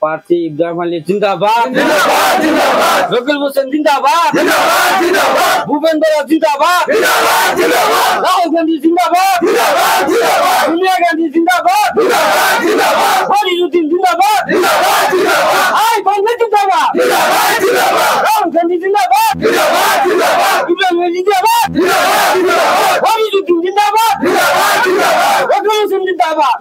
প্রার্থী ইব্রাহিম আলী জিন্দাবাদ, রকিল হোসেন জিন্দাবাদ, ভূপেন্দ্র জিন্দাবাদ, রাহুল গান্ধী জিন্দাবাদ, সোনিয়া গান্ধী জিন্দাবাদ, ফরিদুদ্দিন জিন্দাবাদ, আই বাংলা জিন্দাবাদ, রাহুল গান্ধী জিন্দাবাদ, ইব্রাহিম আলী জিন্দাবাদ, ফরিদুদ্দিন জিন্দাবাদ, রকিল হোসেন জিন্দাবাদ।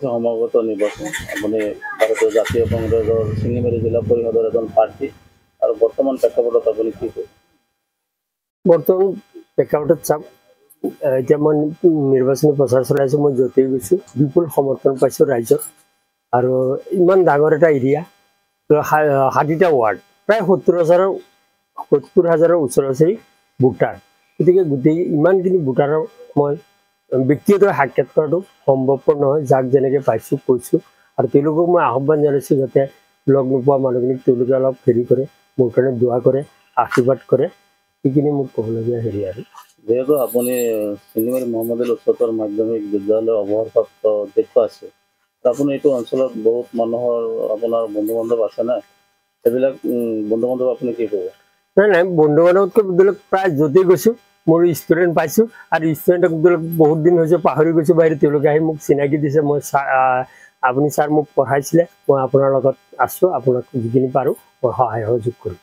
সমাগত নির্বাচন আপনি ভারতীয় জাতীয় কংগ্রেসের সিঙ্গিমারি জেলা পরিষদের এজন প্রার্থী আর বর্তমান প্রেক্ষাপটত আপনি কি করেন? বর্তমান প্রেক্ষাপটত চাপ এতিয়া মই নিৰ্বাচনী প্ৰচাৰ চলাইছোঁ। মই য'তেই গৈছোঁ বিপুল সমৰ্থন পাইছোঁ ৰাইজৰ, আৰু ইমান ডাঙৰ এটা এৰিয়া, 60টা ৱাৰ্ড, প্ৰায় 70,000 ওচৰা-ওচৰি ভোটাৰ। গতিকে গোটেই ইমানখিনি ভোটাৰৰ মই ব্যক্তিগত সাক্ষাৎ কৰাটো সম্ভৱপৰ নহয়। যাক যেনেকৈ পাইছোঁ কৈছোঁ, আৰু তেওঁলোকক মই আহ্বান জনাইছোঁ যাতে লগ নোপোৱা মানুহখিনিক তেওঁলোকে অলপ হেৰি কৰে, মোৰ কাৰণে দোৱা কৰে, আশীৰ্বাদ কৰে। সেইখিনি মোৰ ক'বলগীয়া হেৰি আৰু। যেহেতু আপুনি সিঙ্গিমাৰি মোহাম্মদুল উচ্চতৰ মাধ্যমিক বিদ্যালয় অৱসৰপ্ৰাপ্ত অধ্যক্ষ আছে, আপুনি এইটো অঞ্চলত বহুত মানুহৰ আপোনাৰ বন্ধু বান্ধৱ আছে না, সেইবিলাক বন্ধু বান্ধৱ আপুনি কি ক'ব? নাই, বন্ধু বান্ধৱতকৈ প্ৰায় য'তেই গৈছোঁ মোৰ ষ্টুডেণ্ট পাইছোঁ, আৰু ষ্টুডেণ্টক বহুত দিন হৈছে পাহৰি গৈছোঁ বাহিৰে তেওঁলোকে আহি মোক চিনাকি দিছে। মই আপুনি ছাৰ মোক পঢ়াইছিলে, মই আপোনাৰ লগত আছোঁ, আপোনাক যিখিনি পাৰোঁ মই সহায় সহযোগ কৰিম।